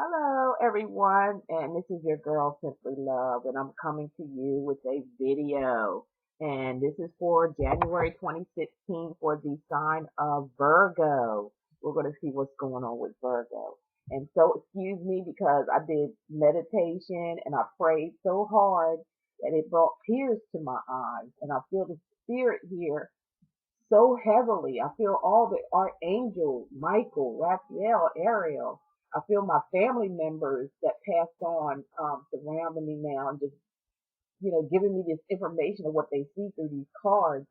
Hello, everyone, and this is your girl Simply Love, and I'm coming to you with a video. And this is for January 2016 for the sign of Virgo. We're going to see what's going on with Virgo. And so, excuse me because I did meditation and I prayed so hard that it brought tears to my eyes, and I feel the spirit here so heavily. I feel all the archangels, Michael, Raphael, Ariel. I feel my family members that passed on surrounding me now and just, giving me this information of what they see through these cards.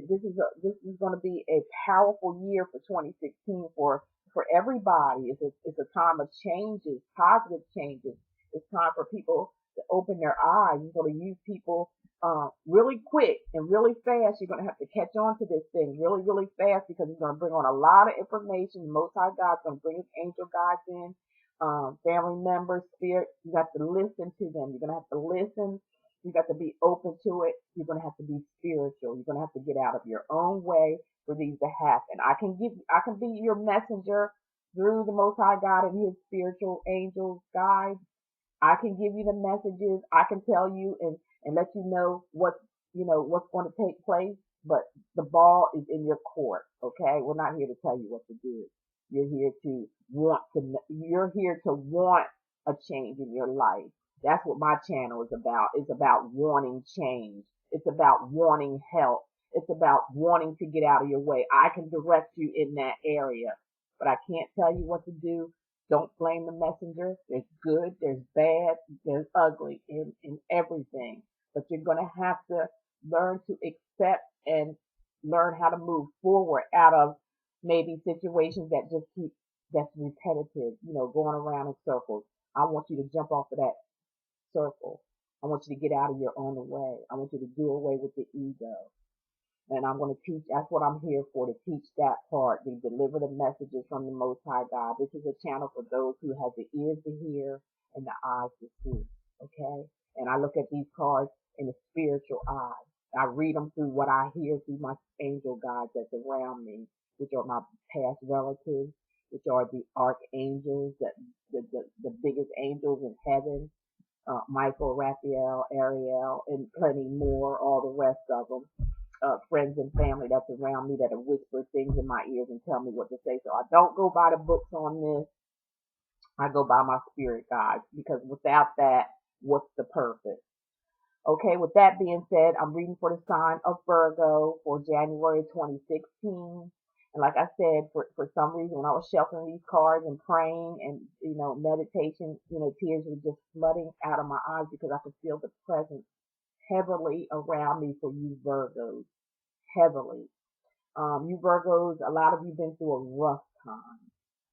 This is going to be a powerful year for 2016 for everybody. It's a time of changes, positive changes. It's time for people to open their eyes. You're going to use people really quick and really fast. You're going to have to catch on to this thing really, really fast because it's going to bring on a lot of information. The Most High God's going to bring his angel guides in, family members, spirit. You got to listen to them. You're going to have to listen. You got to be open to it. You're going to have to be spiritual. You're going to have to get out of your own way for these to happen. I can be your messenger through the Most High God and his spiritual angels, guides. I can give you the messages. I can tell you and let you know what's going to take place. But the ball is in your court. Okay. We're not here to tell you what to do. You're here to want a change in your life. That's what my channel is about. It's about wanting change. It's about wanting help. It's about wanting to get out of your way. I can direct you in that area, but I can't tell you what to do. Don't blame the messenger. There's good, there's bad, there's ugly in everything. But you're going to have to learn to accept and learn how to move forward out of maybe situations that's repetitive, going around in circles. I want you to jump off of that circle. I want you to get out of your own way. I want you to do away with the ego. And I'm going to teach, that's what I'm here for, to teach that part, to deliver the messages from the Most High God. This is a channel for those who have the ears to hear and the eyes to see. Okay? And I look at these cards in a spiritual eye. I read them through what I hear through my angel guides that's around me, which are my past relatives, which are the archangels, the biggest angels in heaven, Michael, Raphael, Ariel, and plenty more, all the rest of them. Friends and family that's around me that will whisper things in my ears and tell me what to say. So I don't go by the books on this. I go by my spirit guides because without that, what's the purpose? Okay, with that being said, I'm reading for the sign of Virgo for January 2016. And like I said, for some reason, when I was shuffling these cards and praying and, meditation, tears were just flooding out of my eyes because I could feel the presence heavily around me for you Virgos. Heavily. You Virgos, a lot of you been through a rough time.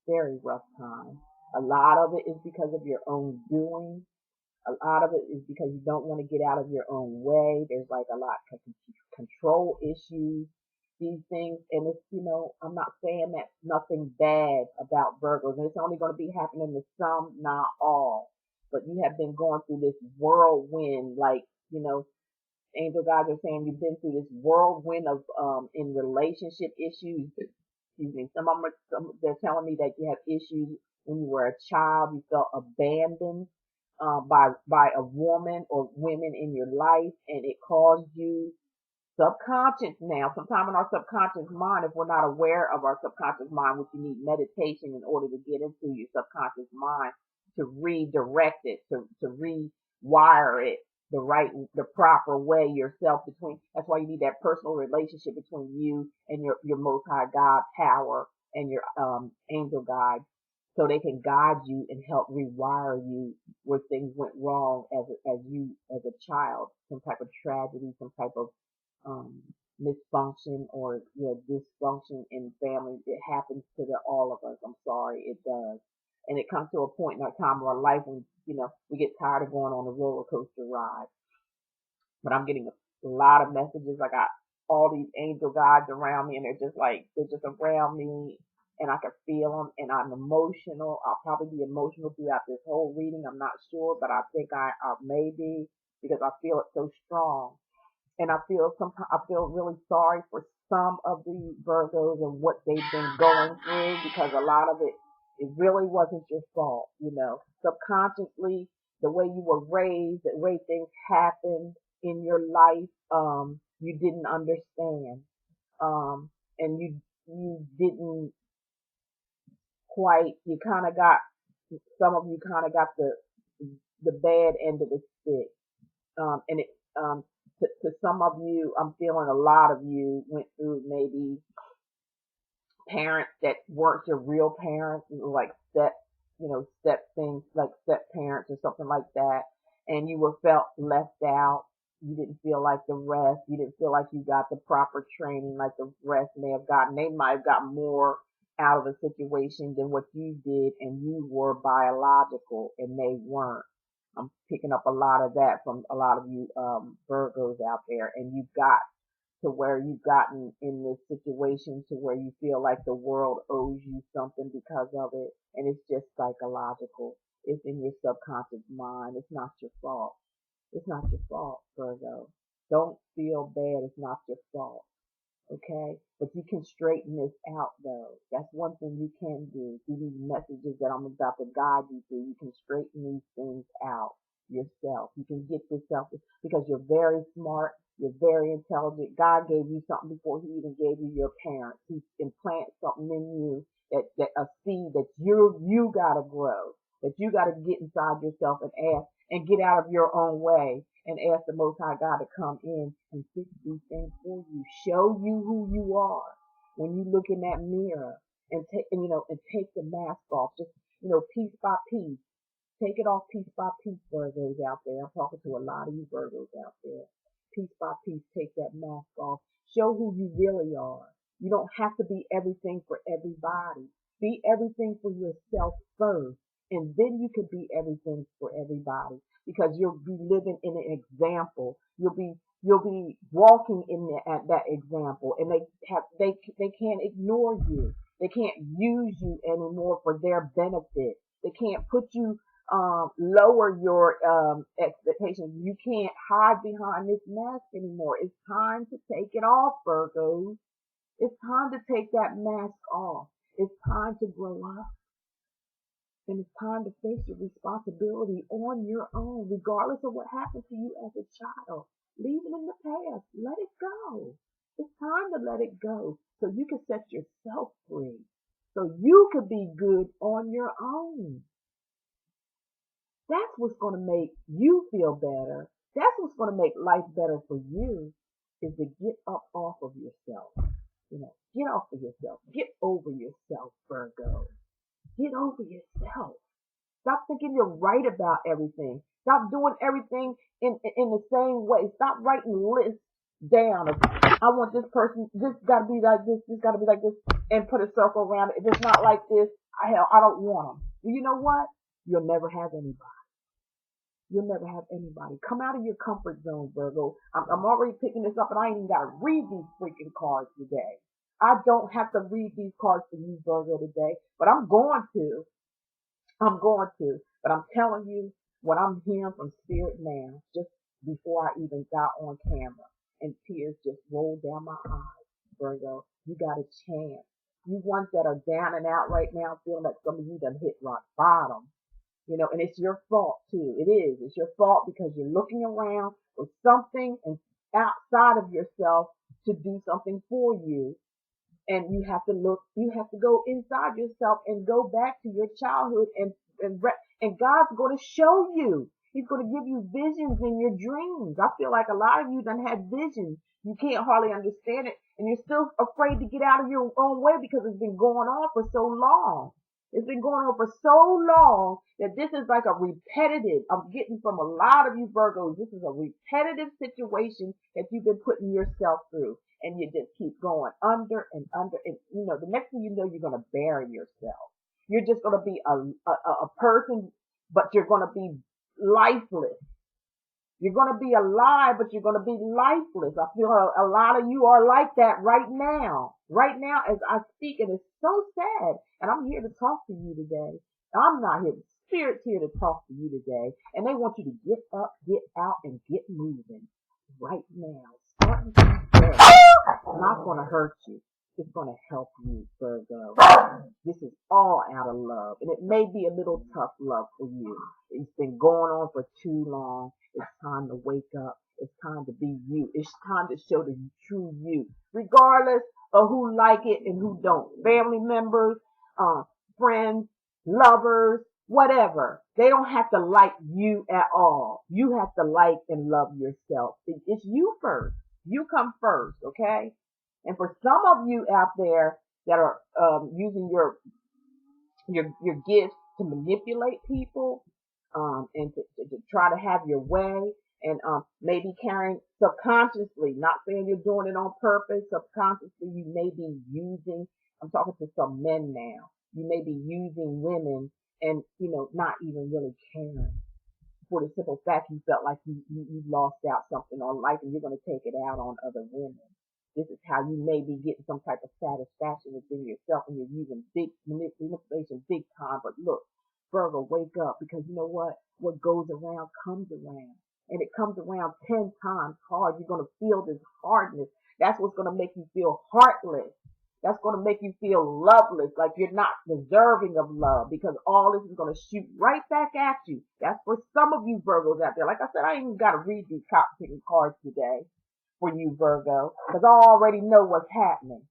Very rough time. A lot of it is because of your own doing. A lot of it is because you don't want to get out of your own way. There's like a lot of control issues, these things. And it's, I'm not saying that nothing bad about Virgos. And it's only going to be happening to some, not all. But you have been going through this whirlwind, like, angel guides are saying you've been through this whirlwind of in relationship issues. Excuse me. They're telling me that you have issues when you were a child. You felt abandoned by a woman or women in your life, and it caused you subconscious now. Sometimes in our subconscious mind, if we're not aware of our subconscious mind, which you need meditation in order to get into your subconscious mind to redirect it, to rewire it the proper way yourself that's why you need that personal relationship between you and your most high God power and your angel guide so they can guide you and help rewire you where things went wrong as a child, some type of tragedy, some type of misfunction or dysfunction in family. It happens to all of us. I'm sorry, it does. And it comes to a point in our time of our life when, we get tired of going on a roller coaster ride. But I'm getting a lot of messages. I got all these angel guides around me and they're just around me and I can feel them and I'm emotional. I'll probably be emotional throughout this whole reading. I'm not sure, but I think I may be because I feel it so strong. And I feel really sorry for some of the Virgos and what they've been going through because a lot of it It really wasn't your fault, you know. Subconsciously, the way you were raised, the way things happened in your life, you didn't understand. And you didn't quite, you kind of got, some of you kind of got the bad end of the stick. And it, to some of you, I'm feeling a lot of you went through maybe parents that weren't your real parents, like step things, like step parents or something like that, and you were felt left out. You didn't feel like the rest. You didn't feel like you got the proper training like the rest may have gotten. They might have gotten more out of the situation than what you did, and you were biological and they weren't. I'm picking up a lot of that from a lot of you Virgos out there, and you got to where you've gotten in this situation to where you feel like the world owes you something because of it, and it's just psychological. It's in your subconscious mind. It's not your fault. It's not your fault, Virgo. Don't feel bad. It's not your fault. Okay? But you can straighten this out though. That's one thing you can do. Through these messages that I'm about to guide you through, you can straighten these things out yourself. You can get yourself, because you're very smart, you're very intelligent. God gave you something before he even gave you your parents. He implanted something in you, that a seed that you gotta grow, that you gotta get inside yourself and ask and get out of your own way and ask the Most High God to come in and fix these things for you, show you who you are when you look in that mirror, and take the mask off, just piece by piece. Take it off piece by piece, Virgos out there. I'm talking to a lot of you Virgos out there. Piece by piece, take that mask off. Show who you really are. You don't have to be everything for everybody. Be everything for yourself first, and then you can be everything for everybody, because you'll be living in an example. You'll be walking in that example, and they can't ignore you. They can't use you anymore for their benefit. They can't put you lower your expectations. You can't hide behind this mask anymore. It's time to take it off, Virgos. It's time to take that mask off. It's time to grow up. And it's time to face your responsibility on your own, regardless of what happened to you as a child. Leave it in the past. Let it go. It's time to let it go so you can set yourself free. So you can be good on your own. That's what's going to make you feel better. That's what's going to make life better for you, is to get up off of yourself. Get off of yourself. Get over yourself, Virgo. Get over yourself. Stop thinking you're right about everything. Stop doing everything in the same way. Stop writing lists down of, I want this person, this gotta be like this gotta be like this, and put a circle around it. If it's not like this, I don't want them. Well, you know what? You'll never have anybody. You'll never have anybody. Come out of your comfort zone, Virgo. I'm already picking this up, and I ain't even gotta read these freaking cards today. I don't have to read these cards for you, Virgo, today, but I'm going to. But I'm telling you what I'm hearing from Spirit now, just before I even got on camera, and tears just rolled down my eyes. Virgo, you got a chance. You ones that are down and out right now, feeling like some of you done hit rock bottom. And it's your fault too. It is. It's your fault because you're looking around for something and outside of yourself to do something for you. And you have to go inside yourself and go back to your childhood, and God's going to show you. He's going to give you visions in your dreams. I feel like a lot of you done had visions. You can't hardly understand it, and you're still afraid to get out of your own way because it's been going on for so long. It's been going on for so long that this is like a repetitive, I'm getting from a lot of you Virgos, this is a repetitive situation that you've been putting yourself through. And you just keep going under and under. And, the next thing you know, you're going to bury yourself. You're just going to be a person, but you're going to be lifeless. You're going to be alive, but you're going to be lifeless. I feel a lot of you are like that right now. Right now, as I speak, and it's so sad. And I'm here to talk to you today. I'm not here. Spirit's here to talk to you today. And they want you to get up, get out, and get moving right now. Starting today. It's not going to hurt you. It's going to help you, Virgo. This is all out of love. And it may be a little tough love for you. It's been going on for too long. It's time to wake up. It's time to be you. It's time to show the true you, regardless of who like it and who don't. Family members, friends, lovers, whatever. They don't have to like you at all. You have to like and love yourself. It's you first. You come first, okay? And for some of you out there that are using your gifts to manipulate people, and to try to have your way, and maybe carrying subconsciously, not saying you're doing it on purpose, subconsciously you may be using, I'm talking to some men now, you may be using women and, not even really caring, for the simple fact you felt like you lost out something on life and you're going to take it out on other women. This is how you may be getting some type of satisfaction within yourself, and you're using big manipulation, big time. But look, Virgo, wake up, because you know what? What goes around comes around. And it comes around 10 times hard. You're going to feel this hardness. That's what's going to make you feel heartless. That's going to make you feel loveless, like you're not deserving of love, because all this is going to shoot right back at you. That's for some of you Virgos out there. Like I said, I ain't even got to read these cop picking cards today for you, Virgo, because I already know what's happening.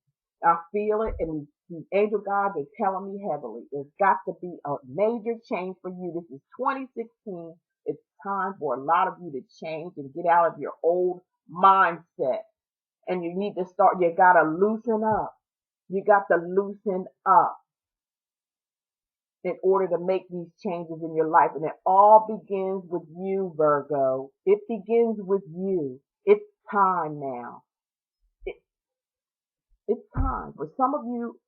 I feel it, and these angel gods are telling me heavily. There's got to be a major change for you. This is 2016. It's time for a lot of you to change and get out of your old mindset. And you need to start, you got to loosen up. You got to loosen up in order to make these changes in your life. And it all begins with you, Virgo. It begins with you. It's time now. It's time. For some of you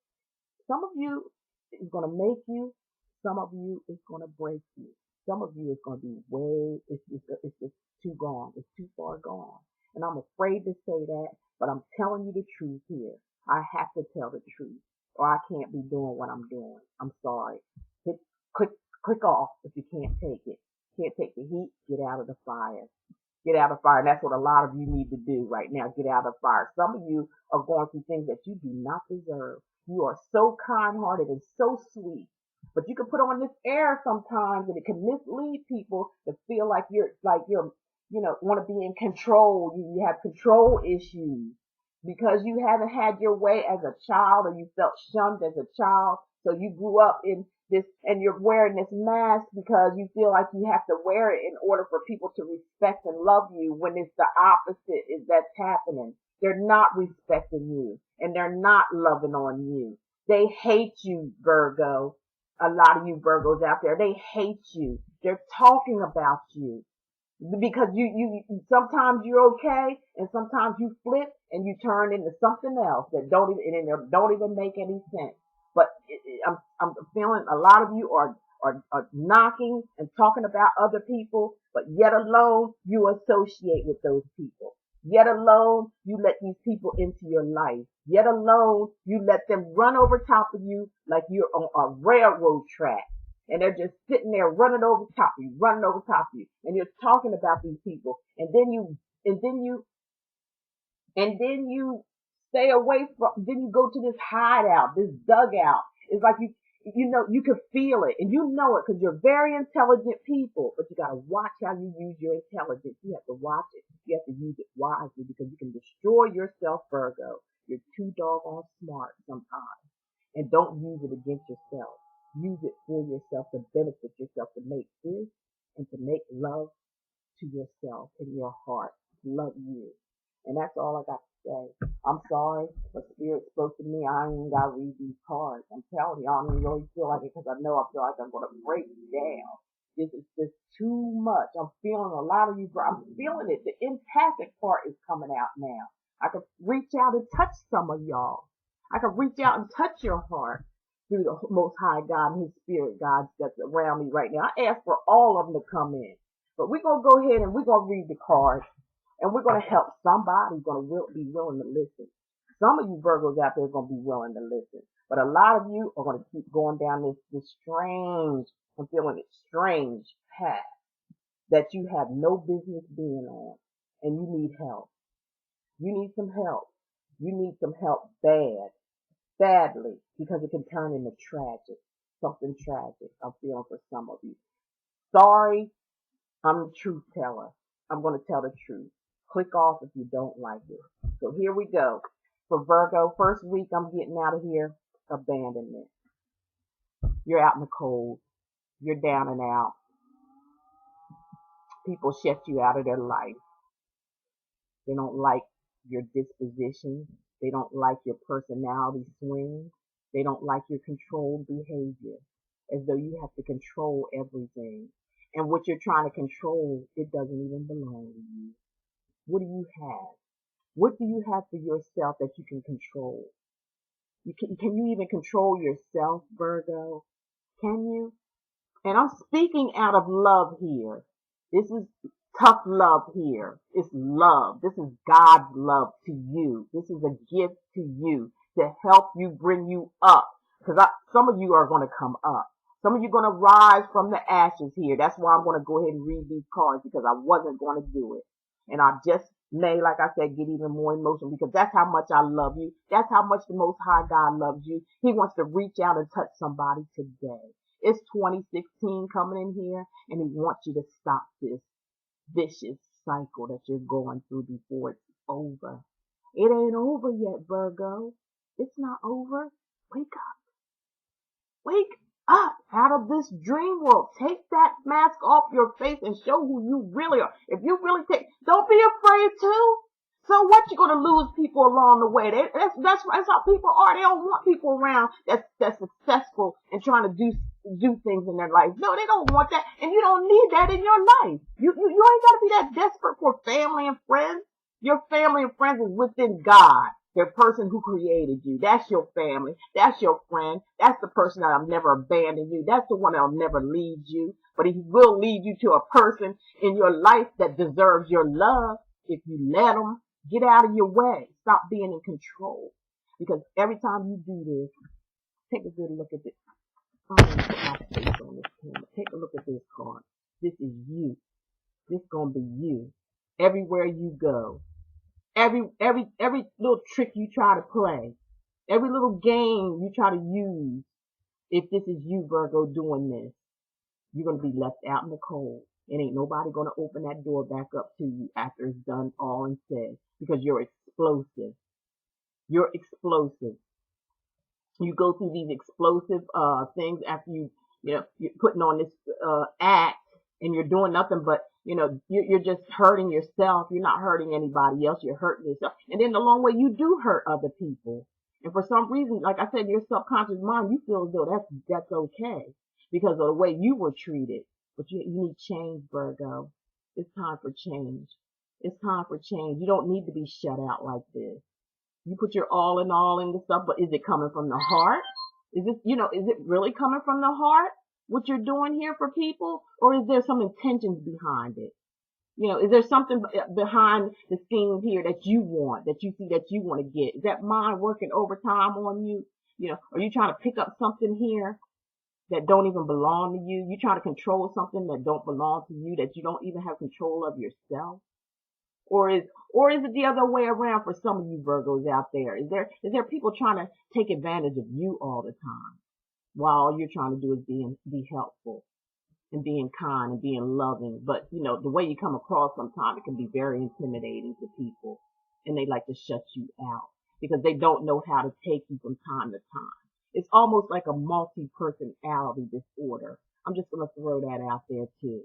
it's going to make you. Some of you it's going to break you. Some of you it's going to be it's just too gone. It's too far gone. And I'm afraid to say that, but I'm telling you the truth here. I have to tell the truth, or I can't be doing what I'm doing. I'm sorry. Click off if you can't take it. Can't take the heat, get out of the fire. Get out of fire. And that's what a lot of you need to do right now. Get out of fire. Some of you are going through things that you do not deserve. You are so kind-hearted and so sweet. But you can put on this air sometimes, and it can mislead people to feel like you're want to be in control. You have control issues because you haven't had your way as a child, or you felt shunned as a child. So you grew up in this, and you're wearing this mask because you feel like you have to wear it in order for people to respect and love you, when it's the opposite is that's happening. They're not respecting you, and they're not loving on you. They hate you, Virgo. A lot of you Virgos out there, they hate you. They're talking about you because you sometimes you're okay, and sometimes you flip and you turn into something else that don't even make any sense. But I'm feeling a lot of you are knocking and talking about other people, but yet alone you associate with those people. Yet alone you let these people into your life. Yet alone you let them run over top of you like you're on a railroad track. And they're just sitting there running over top of you. And you're talking about these people. And then you stay away from, then you go to this hideout, this dugout. It's like you can feel it, and you know it because you're very intelligent people, but you got to watch how you use your intelligence. You have to watch it. You have to use it wisely, because you can destroy yourself, Virgo. You're too doggone smart sometimes, and don't use it against yourself. Use it for yourself, to benefit yourself, to make this and to make love to yourself in your heart. Love you. And that's all I got to say. I'm sorry, but Spirit spoke to me. I ain't got to read these cards. I'm telling you, I don't really feel like it, because I feel like I'm going to break down. This is just too much. I'm feeling a lot of you. I'm feeling it. The empathic part is coming out now. I could reach out and touch some of y'all. I could reach out and touch your heart through the Most High God and His Spirit God that's around me right now. I ask for all of them to come in. But we're going to go ahead and we're going to read the cards. And we're going to help somebody going to be willing to listen. Some of you Virgos out there are going to be willing to listen. But a lot of you are going to keep going down this strange, I'm feeling it, strange path that you have no business being on. And you need help. You need some help. You need some help bad. badly, because it can turn into tragic, something tragic. I'm feeling for some of you. Sorry, I'm the truth teller. I'm going to tell the truth. Click off if you don't like it. So here we go. For Virgo, first week I'm getting out of here, abandonment. You're out in the cold. You're down and out. People shut you out of their life. They don't like your disposition. They don't like your personality swings. They don't like your controlled behavior, as though you have to control everything. And what you're trying to control, it doesn't even belong to you. What do you have? What do you have for yourself that you can control? Can you even control yourself, Virgo? Can you? And I'm speaking out of love here. This is tough love here. It's love. This is God's love to you. This is a gift to you to help you, bring you up. Because some of you are going to come up. Some of you are going to rise from the ashes here. That's why I'm going to go ahead and read these cards, because I wasn't going to do it. And I just may, like I said, get even more emotional, because that's how much I love you. That's how much the Most High God loves you. He wants to reach out and touch somebody today. It's 2016 coming in here, and he wants you to stop this vicious cycle that you're going through before it's over. It ain't over yet, Virgo. It's not over. Wake up. Wake up out of this dream world. Take that mask off your face and show who you really are. If you really don't be afraid to. So what, you gonna lose people along the way? That's how people are. They don't want people around that's successful and trying to do things in their life. No, they don't want that, and you don't need that in your life. You ain't gotta be that desperate for family and friends. Your family and friends is within God, the person who created you. That's your family. That's your friend. That's the person that'll never abandon you. That's the one that'll never leave you. But he will lead you to a person in your life that deserves your love if you let him. Get out of your way. Stop being in control. Because every time you do this, take a good look at this. I'm going to put my face on this camera. Take a look at this card. This is you. This is going to be you. Everywhere you go. Every little trick you try to play. Every little game you try to use. If this is you, Virgo, doing this, you're going to be left out in the cold. And ain't nobody going to open that door back up to you after it's done all and said. Because you're explosive. You're explosive. You go through these explosive things after you're putting on this act, and you're doing nothing but, you're just hurting yourself. You're not hurting anybody else. You're hurting yourself. And then along the way, you do hurt other people. And for some reason, like I said, your subconscious mind, you feel as though that's okay because of the way you were treated. But you need change, Virgo. It's time for change. It's time for change. You don't need to be shut out like this. You put your all in the stuff, but is it coming from the heart? Is it really coming from the heart, what you're doing here for people? Or is there some intentions behind it? Is there something behind the scenes here that you want, that you see that you want to get? Is that mind working overtime on you? Are you trying to pick up something here that don't even belong to you? You trying to control something that don't belong to you, that you don't even have control of yourself? Or is it the other way around for some of you Virgos out there? Is there people trying to take advantage of you all the time while all you're trying to do is be helpful and being kind and being loving? But the way you come across sometimes, it can be very intimidating to people, and they like to shut you out because they don't know how to take you from time to time. It's almost like a multi-personality disorder. I'm just going to throw that out there too.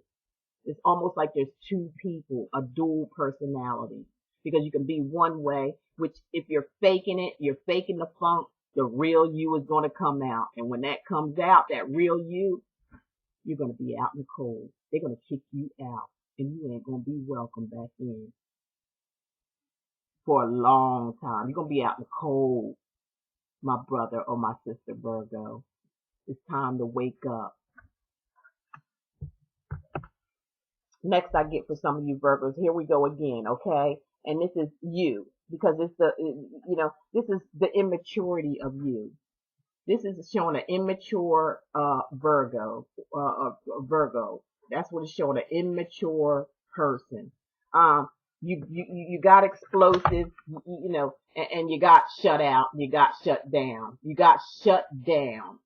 It's almost like there's two people, a dual personality, because you can be one way, which if you're faking it, you're faking the funk, the real you is going to come out. And when that comes out, that real you, you're going to be out in the cold. They're going to kick you out, and you ain't going to be welcome back in for a long time. You're going to be out in the cold, my brother or my sister Virgo. It's time to wake up. Next I get for some of you Virgos, here we go again, okay? And this is you, because it's this is the immaturity of you. This is showing an immature Virgo. Virgo. That's what it's showing, an immature person. You got explosives, and you got shut out, you got shut down. You got shut down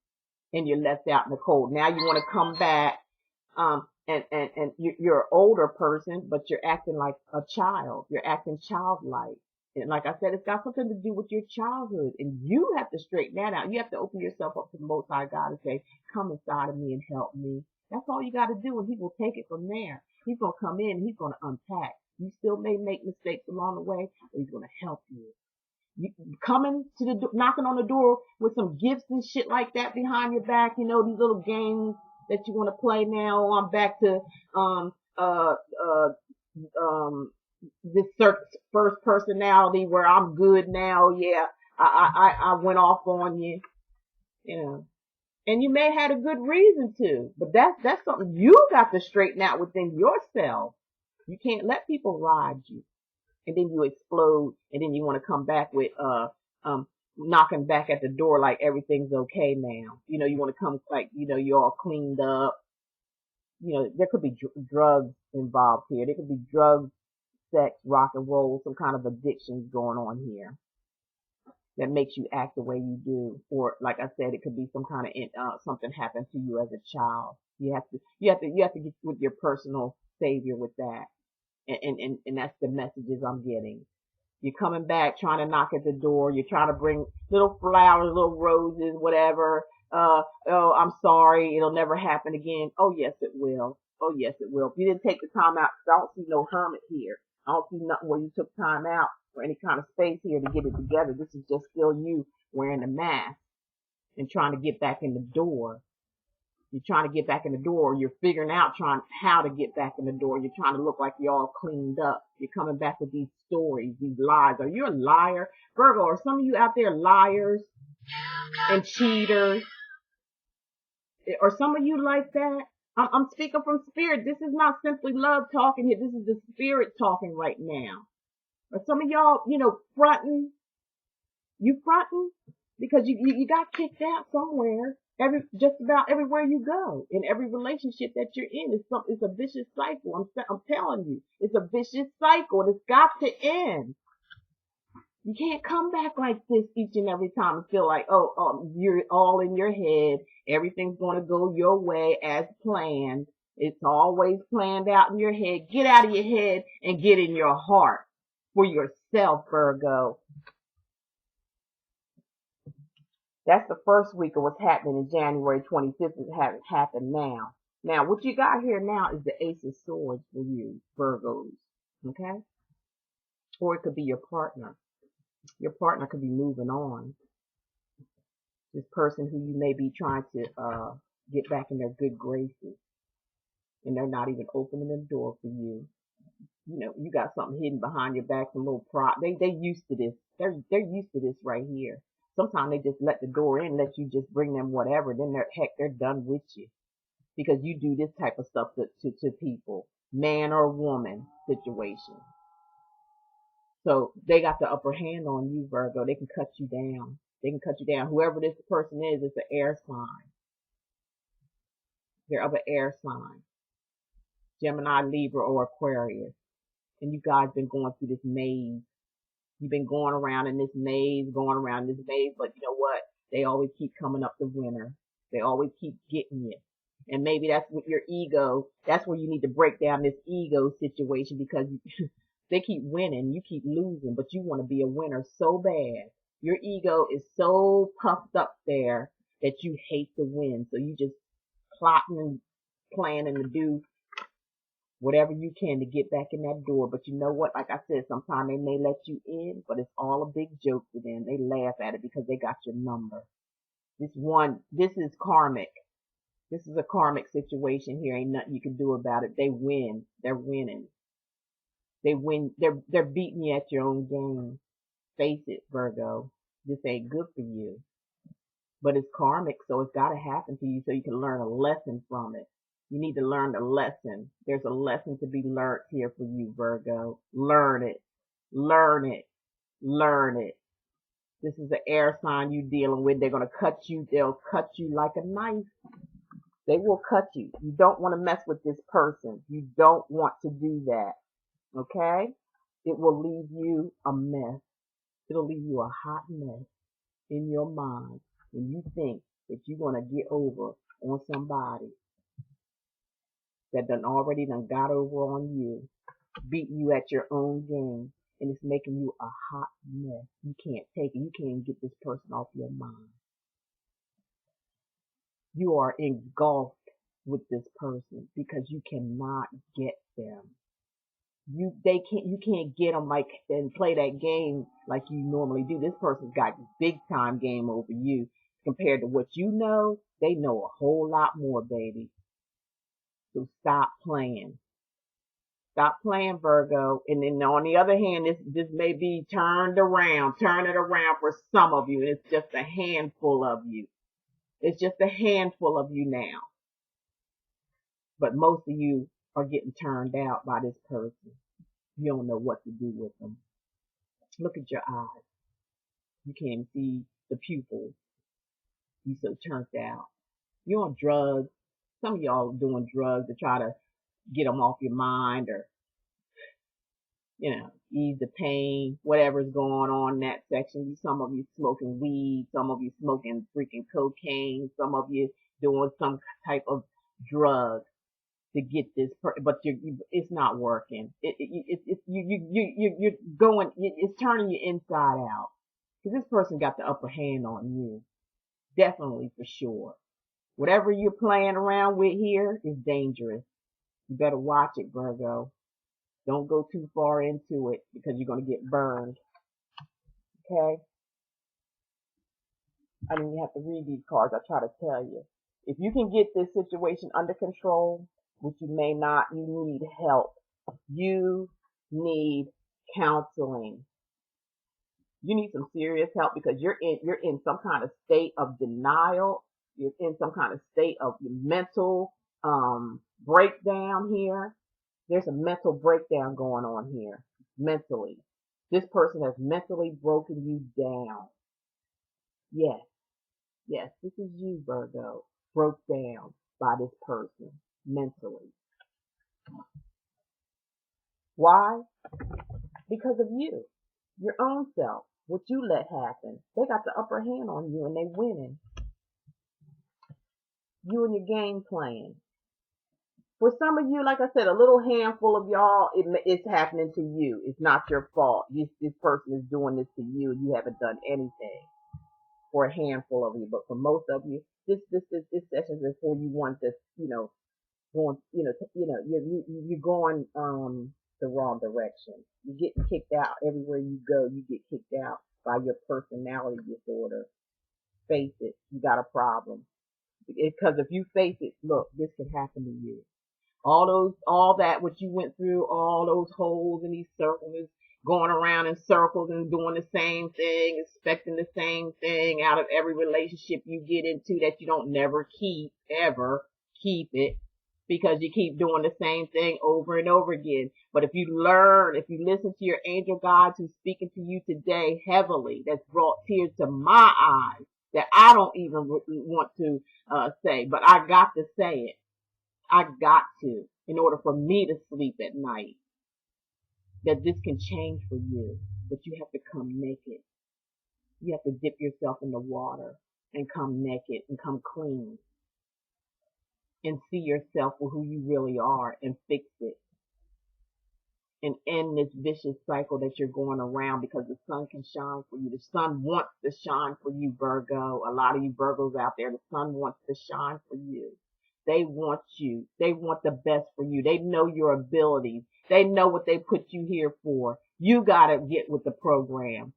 and you're left out in the cold. Now you want to come back, and you're an older person, but you're acting like a child. You're acting childlike. And like I said, it's got something to do with your childhood, and you have to straighten that out. You have to open yourself up to the Most High God and say, come inside of me and help me. That's all you got to do, and he will take it from there. He's going to come in, and he's going to unpack. You still may make mistakes along the way, but he's going to help you. You coming to the knocking on the door with some gifts and shit like that behind your back, these little games that you want to play now. Oh, I'm back to this first personality where I'm good now. Yeah, I went off on you, and you may have had a good reason to, but that's something you got to straighten out within yourself. You can't let people ride you. And then you explode, and then you want to come back with knocking back at the door like everything's okay now. You want to come like you're all cleaned up. There could be drugs involved here. There could be drugs, sex, rock and roll, some kind of addictions going on here that makes you act the way you do. Or like I said, it could be some kind of something happened to you as a child. You have to get with your personal savior with that. And that's the messages I'm getting. You're coming back, trying to knock at the door. You're trying to bring little flowers, little roses, whatever. Oh, I'm sorry. It'll never happen again. Oh, yes, it will. Oh, yes, it will. If you didn't take the time out, 'cause I don't see no hermit here. I don't see nothing where you took time out or any kind of space here to get it together. This is just still you wearing a mask and trying to get back in the door. You're trying to get back in the door. You're figuring out how to get back in the door. You're trying to look like you're all cleaned up. You're coming back with these stories, these lies. Are you a liar? Virgo, are some of you out there liars and cheaters? Are some of you like that? I'm speaking from spirit. This is not simply love talking here. This is the spirit talking right now. Are some of y'all, fronting? You fronting? Because you got kicked out somewhere. Just about everywhere you go, in every relationship that you're in, it's a vicious cycle. I'm telling you, it's a vicious cycle, and it's got to end. You can't come back like this each and every time and feel like, you're all in your head. Everything's going to go your way as planned. It's always planned out in your head. Get out of your head and get in your heart for yourself, Virgo. That's the first week of what's happening in January 25th. It hasn't happened now. Now, what you got here now is the Ace of Swords for you, Virgos. Okay? Or it could be your partner. Your partner could be moving on. This person who you may be trying to get back in their good graces. And they're not even opening the door for you. You got something hidden behind your back, some little prop. They used to this. They're used to this right here. Sometimes they just let the door in, let you just bring them whatever. Then they're done with you. Because you do this type of stuff to people. Man or woman situation. So they got the upper hand on you, Virgo. They can cut you down. They can cut you down. Whoever this person is, it's an air sign. They're of an air sign. Gemini, Libra, or Aquarius. And you guys been going through this maze. You've been going around in this maze, but you know what? They always keep coming up the winner. They always keep getting you. And maybe that's with your ego. That's where you need to break down this ego situation, because they keep winning, you keep losing, but you want to be a winner so bad. Your ego is so puffed up there that you hate to win. So you just plotting and planning to do whatever you can to get back in that door. But you know what? Like I said, sometimes they may let you in, but it's all a big joke to them. They laugh at it because they got your number. This is karmic. This is a karmic situation here. Ain't nothing you can do about it. They win. They're winning. They win. They're beating you at your own game. Face it, Virgo. This ain't good for you. But it's karmic, so it's got to happen to you so you can learn a lesson from it. You need to learn the lesson. There's a lesson to be learned here for you, Virgo. Learn it. Learn it. Learn it. This is the air sign you dealing with. They're going to cut you. They'll cut you like a knife. They will cut you. You don't want to mess with this person. You don't want to do that. Okay? It will leave you a mess. It'll leave you a hot mess in your mind when you think that you're going to get over on somebody that done got over on you, beating you at your own game, and it's making you a hot mess. You can't take it. You can't get this person off your mind. You are engulfed with this person because you cannot get them. You can't get them like and play that game like you normally do. This person's got big time game over you compared to what you know. They know a whole lot more, baby. So stop playing. Stop playing, Virgo. And then on the other hand, this may be turned around. Turn it around for some of you. It's just a handful of you. It's just a handful of you now. But most of you are getting turned out by this person. You don't know what to do with them. Look at your eyes. You can't see the pupils. You so turned out. You're on drugs. Some of y'all are doing drugs to try to get them off your mind or, ease the pain, whatever's going on in that section. Some of you smoking weed. Some of you smoking freaking cocaine. Some of you doing some type of drug to get this, but it's not working. You're going, it's turning you inside out. Because this person got the upper hand on you. Definitely for sure. Whatever you're playing around with here is dangerous. You better watch it, Virgo. Don't go too far into it because you're going to get burned. Okay? I mean, you have to read these cards. I try to tell you. If you can get this situation under control, which you may not, you need help. You need counseling. You need some serious help because you're in some kind of state of denial. You're in some kind of state of mental breakdown here. There's a mental breakdown going on here, mentally. This person has mentally broken you down. Yes, this is you, Virgo, broke down by this person mentally. Why? Because of you, your own self, what you let happen. They got the upper hand on you and they winning. You and your game playing. For some of you, like I said, a little handful of y'all, it's happening to you. It's not your fault. This person is doing this to you and you haven't done anything. For a handful of you, but for most of you, this session is for you want this, going, you're going the wrong direction. You're getting kicked out everywhere you go. You get kicked out by your personality disorder. Face it, you got a problem. Because if you face it, look, this can happen to you. All that what you went through, all those holes in these circles, going around in circles and doing the same thing, expecting the same thing out of every relationship you get into that you don't never ever keep it because you keep doing the same thing over and over again. But if you listen to your angel guides who's speaking to you today heavily, that's brought tears to my eyes that I don't even want to say, but I got to say it. I got to in order for me to sleep at night. That this can change for you, but you have to come naked. You have to dip yourself in the water and come naked and come clean and see yourself for who you really are and fix it and end this vicious cycle that you're going around because the sun can shine for you. The sun wants to shine for you, Virgo. A lot of you Virgos out there, the sun wants to shine for you. They want you. They want the best for you. They know your abilities. They know what they put you here for. You gotta get with the program.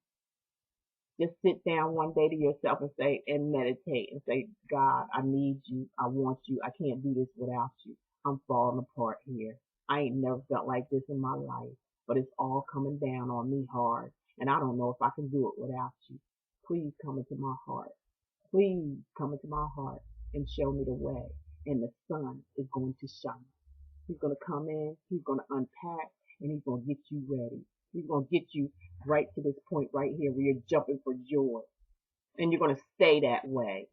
Just sit down one day to yourself and meditate and say, God, I need you. I want you. I can't do this without you. I'm falling apart here. I ain't never felt like this in my life, but it's all coming down on me hard. And I don't know if I can do it without you. Please come into my heart. Please come into my heart and show me the way. And the sun is going to shine. He's going to come in, he's going to unpack, and he's going to get you ready. He's going to get you right to this point right here where you're jumping for joy. And you're going to stay that way.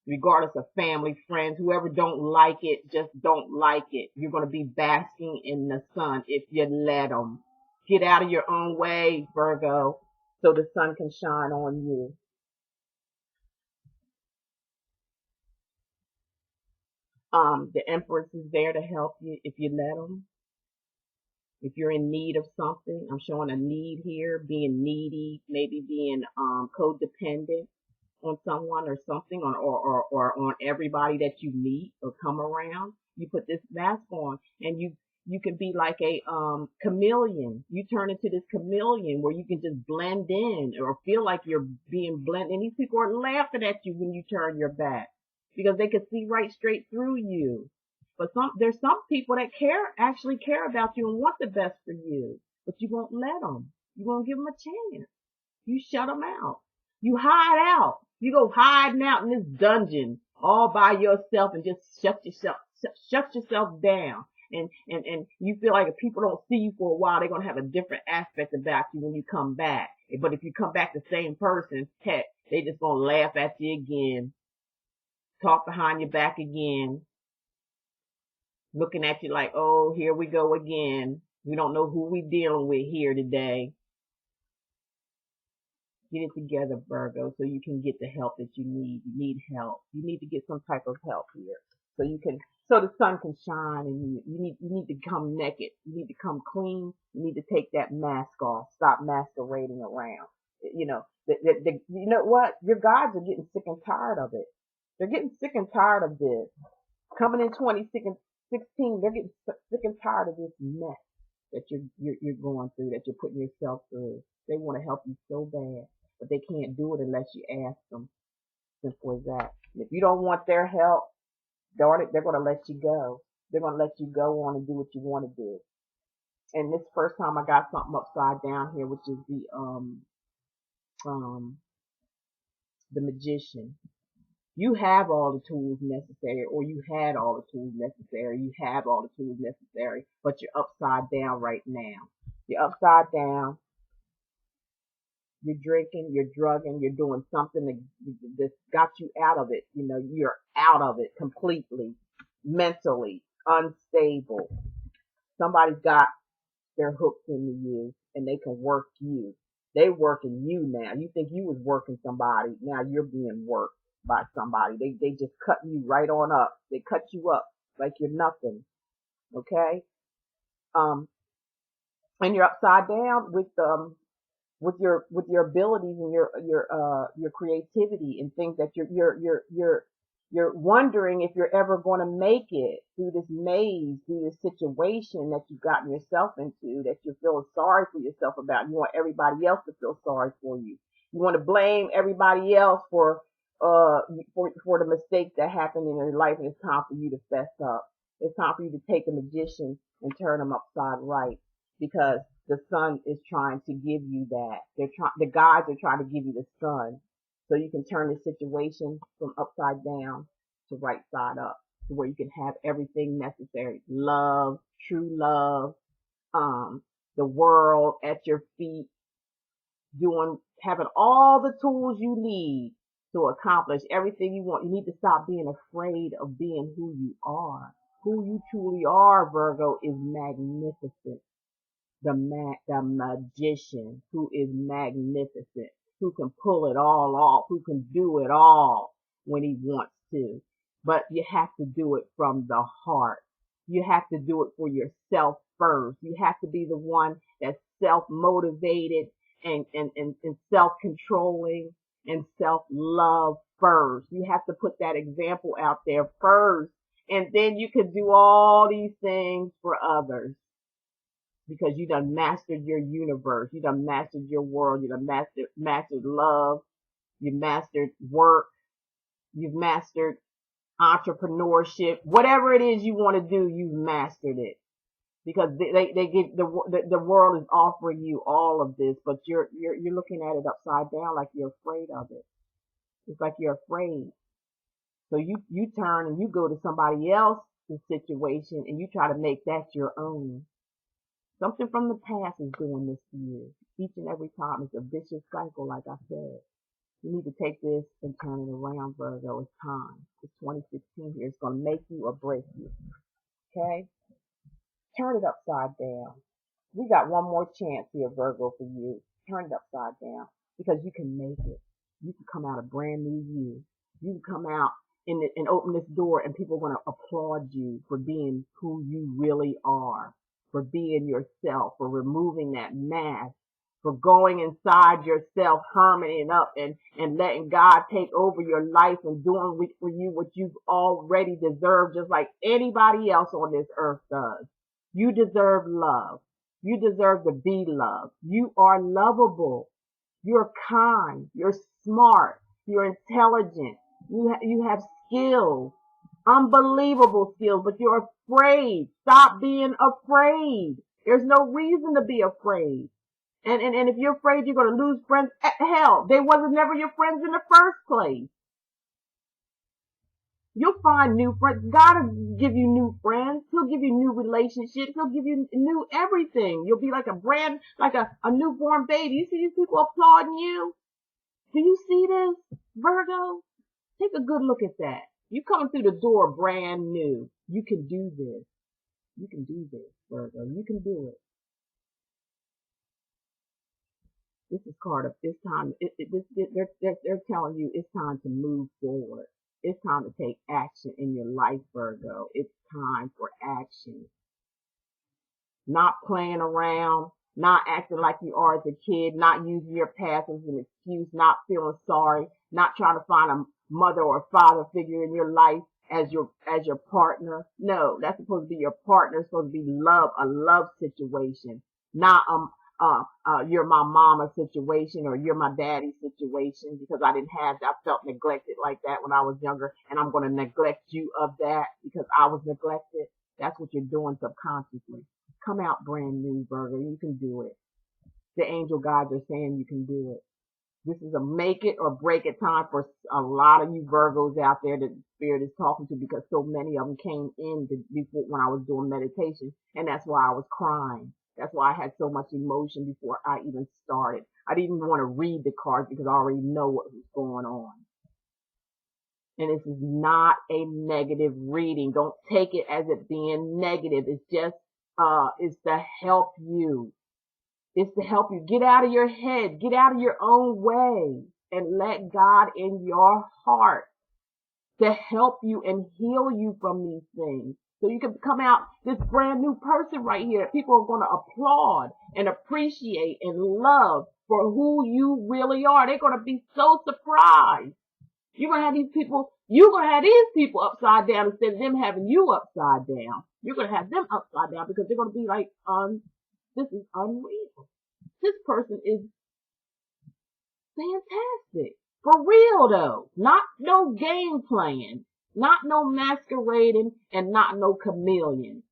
Regardless of family, friends, whoever don't like it, just don't like it. You're going to be basking in the sun if you let them. Get out of your own way, Virgo, so the sun can shine on you. The Empress is there to help you if you let them. If you're in need of something, I'm showing a need here, being needy, maybe being codependent on someone or something, or on everybody that you meet or come around. You put this mask on, and you can be like a chameleon. You turn into this chameleon where you can just blend in or feel like you're being blended. And these people are laughing at you when you turn your back because they can see right straight through you. But there's some people that actually care about you and want the best for you, but you won't let them. You won't give them a chance. You shut them out. You hide out. You go hiding out in this dungeon all by yourself and just shut yourself down. And you feel like if people don't see you for a while, they're going to have a different aspect about you when you come back. But if you come back the same person, heck, they just going to laugh at you again, talk behind your back again, looking at you like, oh, here we go again. We don't know who we dealing with here today. Get it together, Virgo, so you can get the help that you need. You need help. You need to get some type of help here. So the sun can shine, and you need to come naked. You need to come clean. You need to take that mask off. Stop masquerading around. You know, you know what? Your guides are getting sick and tired of it. They're getting sick and tired of this. Coming in 2016, they're getting sick and tired of this mess that you're going through, that you're putting yourself through. They want to help you so bad, but they can't do it unless you ask them. Simple as that. And if you don't want their help, darn it, they're going to let you go. They're going to let you go on and do what you want to do. And this first time I got something upside down here, which is the Magician. You have all the tools necessary, or you had all the tools necessary. You have all the tools necessary, but you're upside down right now. You're upside down. You're drinking, you're drugging, you're doing something that's got you out of it. You know, you're out of it completely, mentally unstable. Somebody's got their hooks into you, and they can work you. They working you now. You think you was working somebody. Now you're being worked by somebody. They just cut you right on up. They cut you up like you're nothing. Okay? And you're upside down with your abilities and your creativity and things that you're wondering if you're ever going to make it through this maze, through this situation that you've gotten yourself into, that you're feeling sorry for yourself about. You want everybody else to feel sorry for you. You want to blame everybody else for the mistakes that happened in your life, and it's time for you to fess up. It's time for you to take a magician and turn them upside right, because the sun is trying to give you that. The guides are trying to give you the sun, so you can turn the situation from upside down to right side up, to where you can have everything necessary. Love, true love, the world at your feet, having all the tools you need to accomplish everything you want. You need to stop being afraid of being who you are. Who you truly are, Virgo, is magnificent. The magician who is magnificent, who can pull it all off, who can do it all when he wants to. But you have to do it from the heart. You have to do it for yourself first. You have to be the one that's self-motivated and self-controlling and self-love first. You have to put that example out there first, and then you can do all these things for others. Because you done mastered your universe, you done mastered your world, you done mastered love, you mastered work, you've mastered entrepreneurship, whatever it is you want to do, you've mastered it. Because they give the world is offering you all of this, but you're looking at it upside down like you're afraid of it. It's like you're afraid. So you turn and you go to somebody else's situation and you try to make that your own. Something from the past is doing this to you. Each and every time. It's a vicious cycle, like I said. You need to take this and turn it around, Virgo. It's time. It's 2016 here. It's going to make you or break you. Okay? Turn it upside down. We got one more chance here, Virgo, for you. Turn it upside down because you can make it. You can come out a brand new you. You can come out and open this door and people are going to applaud you for being who you really are, for being yourself, for removing that mask, for going inside yourself, hermiting up and letting God take over your life and doing for you what you've already deserved, just like anybody else on this earth does. You deserve love. You deserve to be loved. You are lovable. You're kind. You're smart. You're intelligent. You have skills, unbelievable skills, but you're afraid. Stop being afraid. There's no reason to be afraid. And if you're afraid you're going to lose friends, hell, they wasn't never your friends in the first place. You'll find new friends. God will give you new friends. He'll give you new relationships. He'll give you new everything. You'll be like a newborn baby. You see these people applauding you? Do you see this, Virgo? Take a good look at that. You coming through the door brand new. You can do this. You can do this, Virgo. You can do it. This is card of it's time. They're telling you it's time to move forward. It's time to take action in your life, Virgo. It's time for action. Not playing around, not acting like you are as a kid, not using your past as an excuse, not feeling sorry, not trying to find a mother or a father figure in your life as your partner. No, that's supposed to be your partner. It's supposed to be love, a love situation, not you're my mama situation or you're my daddy situation, because I didn't have that. I felt neglected like that when I was younger, and I'm going to neglect you of that because I was neglected. That's what you're doing subconsciously. Come out brand new, Virgo. You can do it. The angel guides are saying you can do it. This is a make it or break it time for a lot of you Virgos out there that the Spirit is talking to, because so many of them came in before when I was doing meditation, and that's why I was crying. That's why I had so much emotion before I even started. I didn't even want to read the cards because I already know what was going on. And this is not a negative reading. Don't take it as it being negative. It's just, it's to help you. It's to help you get out of your head, get out of your own way, and let God in your heart to help you and heal you from these things. So you can come out this brand new person right here that people are going to applaud and appreciate and love for who you really are. They're going to be so surprised. You're going to have these people upside down instead of them having you upside down. You're going to have them upside down because they're going to be like, this is unreal. This person is fantastic. For real though. Not no game playing. Not no masquerading and not no chameleon.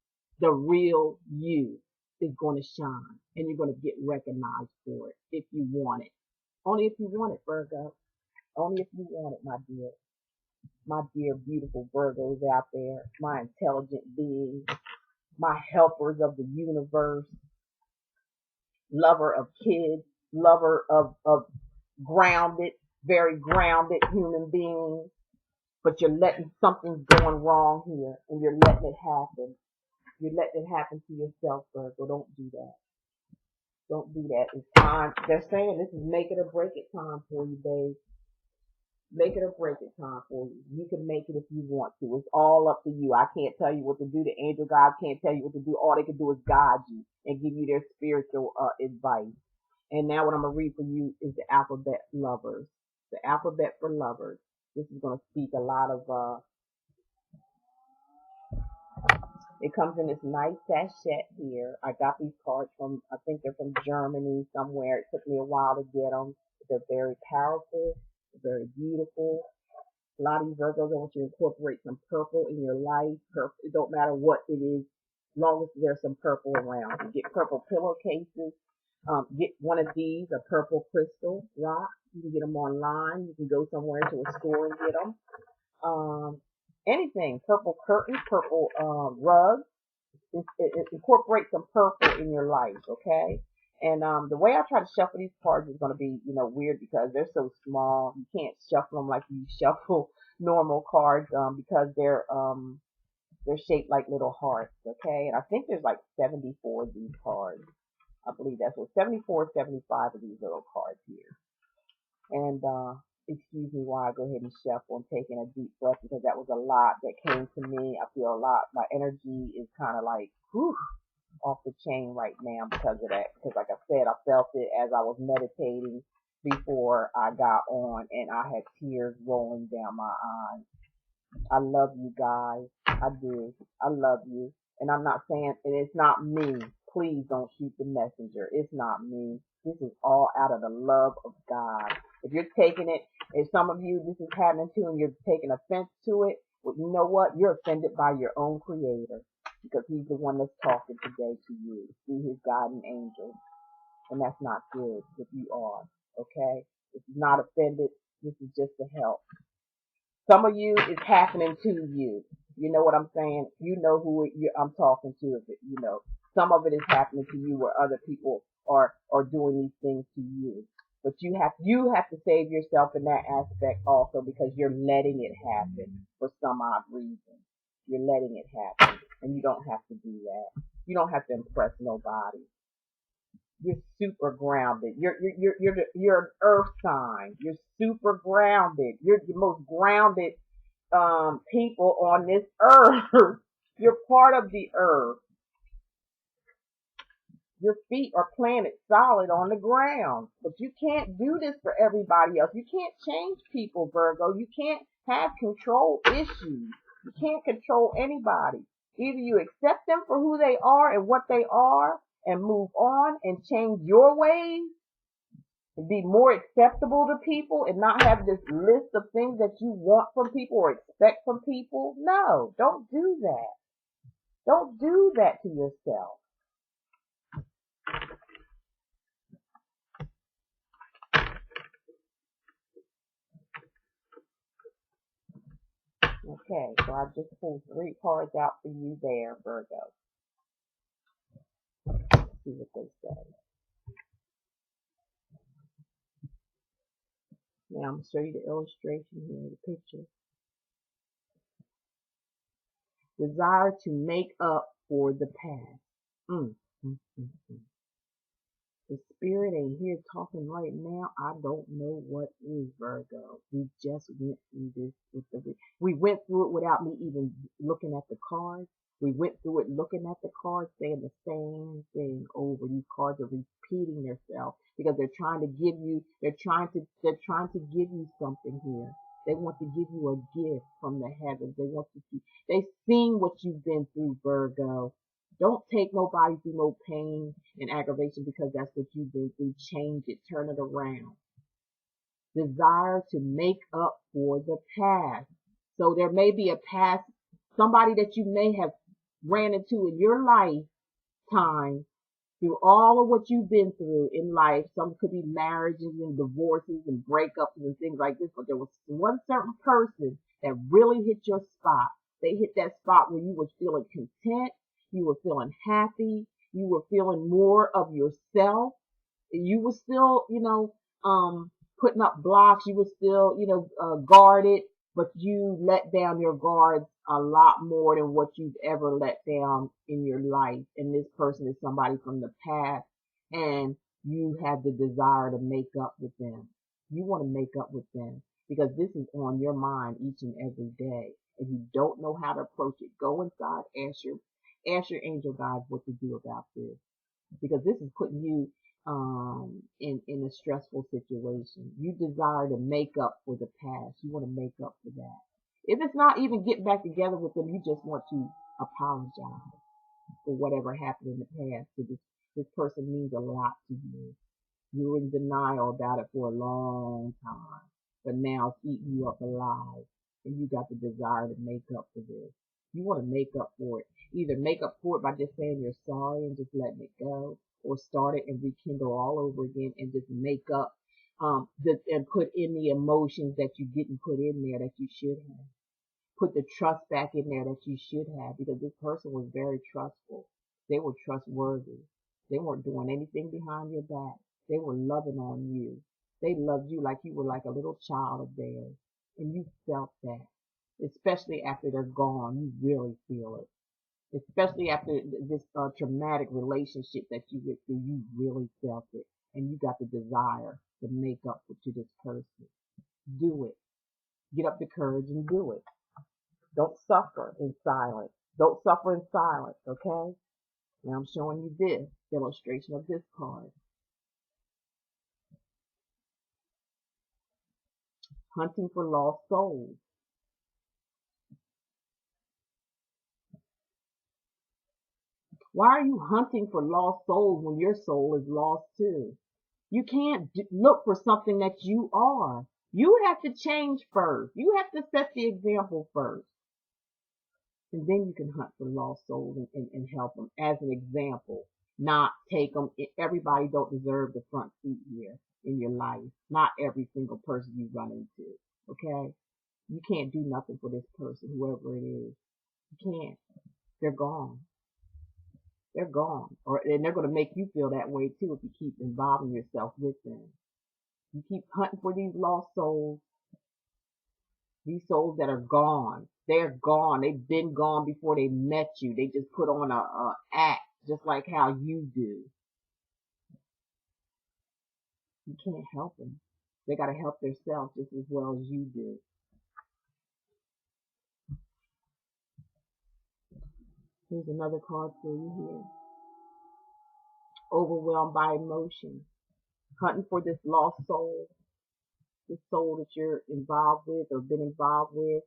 The real you is going to shine and you're going to get recognized for it if you want it. Only if you want it, Virgo. Only if you want it, my dear. My dear beautiful Virgos out there. My intelligent beings. My helpers of the universe. Lover of kids. Lover of grounded, very grounded human beings. But you're letting something's going wrong here, and you're letting it happen. You're letting it happen to yourself, Virgo. Don't do that. Don't do that. It's time. They're saying this is make it or break it time for you, babe. Make it or break it time for you. You can make it if you want to. It's all up to you. I can't tell you what to do. The angel guides can't tell you what to do. All they can do is guide you and give you their spiritual advice. And now what I'm going to read for you is the alphabet lovers. The alphabet for lovers. This is going to speak a lot of, it comes in this nice sachet here. I got these cards from, I think they're from Germany somewhere. It took me a while to get them. They're very powerful. They're very beautiful. A lot of you Virgos, I want you to incorporate some purple in your life. Purple, it don't matter what it is, as long as there's some purple around. You get purple pillowcases. Get one of these, a purple crystal rock. You can get them online. You can go somewhere to a store and get them. Anything, purple curtains, purple rugs. It incorporate some purple in your life, okay? And the way I try to shuffle these cards is going to be, weird because they're so small. You can't shuffle them like you shuffle normal cards because they're shaped like little hearts, okay? And I think there's like 74 of these cards. I believe that's what 74, 75 of these little cards here. And excuse me while I go ahead and shuffle and taking a deep breath because that was a lot that came to me. I feel a lot. My energy is kind of like whew, off the chain right now because of that. Because like I said, I felt it as I was meditating before I got on, and I had tears rolling down my eyes. I love you guys. I do. I love you. And I'm not saying, and it's not me. Please don't shoot the messenger. It's not me. This is all out of the love of God. If you're taking it, if some of you this is happening to and you're taking offense to it, well, you know what? You're offended by your own creator because he's the one that's talking today to you through his guiding angel. And that's not good if you are. Okay? This is not offended. This is just to help. Some of you, it's happening to you. You know what I'm saying? You know who I'm talking to. You know, some of it is happening to you where other people are doing these things to you. But you have to save yourself in that aspect also because you're letting it happen for some odd reason. You're letting it happen, and you don't have to do that. You don't have to impress nobody. You're super grounded. You're an earth sign. You're super grounded. You're the most grounded people on this earth. You're part of the earth. Your feet are planted solid on the ground. But you can't do this for everybody else. You can't change people, Virgo. You can't have control issues. You can't control anybody. Either you accept them for who they are and what they are and move on and change your ways and be more acceptable to people and not have this list of things that you want from people or expect from people. No, don't do that. Don't do that to yourself. Okay, so I just pulled 3 cards out for you there, Virgo. Let's see what they say. Now I'm going to show you the illustration here, the picture. Desire to make up for the past. Mm, mm, mm, mm. The spirit ain't here talking right now. I don't know what is, Virgo. We just went through this we went through it without me even looking at the cards. We went through it looking at the cards, saying the same thing over. These cards are repeating themselves because they're trying to give you something here. They want to give you a gift from the heavens. They've seen what you've been through, Virgo. Don't take nobody through no pain and aggravation because that's what you've been through. Change it. Turn it around. Desire to make up for the past. So there may be a past, somebody that you may have ran into in your lifetime through all of what you've been through in life. Some could be marriages and divorces and breakups and things like this. But there was one certain person that really hit your spot. They hit that spot where you were feeling content. You were feeling happy. You were feeling more of yourself. You were still, putting up blocks. You were still, guarded, but you let down your guards a lot more than what you've ever let down in your life. And this person is somebody from the past, and you have the desire to make up with them. You want to make up with them because this is on your mind each and every day. If you don't know how to approach it, go inside, ask your angel guides what to do about this, because this is putting you in a stressful situation. You desire to make up for the past. You want to make up for that. If it's not even getting back together with them, you just want to apologize for whatever happened in the past. So this person means a lot to you. You were in denial about it for a long time, but now it's eating you up alive, and you got the desire to make up for this. You want to make up for it. Either make up for it by just saying you're sorry and just letting it go, or start it and rekindle all over again and just make up, and put in the emotions that you didn't put in there that you should have. Put the trust back in there that you should have, because this person was very trustful. They were trustworthy. They weren't doing anything behind your back. They were loving on you. They loved you like you were like a little child of theirs. And you felt that. Especially after they're gone, you really feel it. especially after this traumatic relationship that you went through. You really felt it, and you got the desire to make up to this person. Do it. Get up the courage and do it. Don't suffer in silence. Don't suffer in silence, okay? Now I'm showing you this illustration of this card. Hunting for lost souls. Why are you hunting for lost souls when your soul is lost too? You can't look for something that you are. You have to change first. You have to set the example first. And then you can hunt for lost souls and help them as an example. Not take them. Everybody don't deserve the front seat here in your life. Not every single person you run into. Okay? You can't do nothing for this person, whoever it is. You can't. They're gone. They're gone. And they're going to make you feel that way too if you keep involving yourself with them. You keep hunting for these lost souls. These souls that are gone. They're gone. They've been gone before they met you. They just put on a act just like how you do. You can't help them. They got to help themselves just as well as you do. Here's another card for you here. Overwhelmed by emotion. Hunting for this lost soul. This soul that you're involved with or been involved with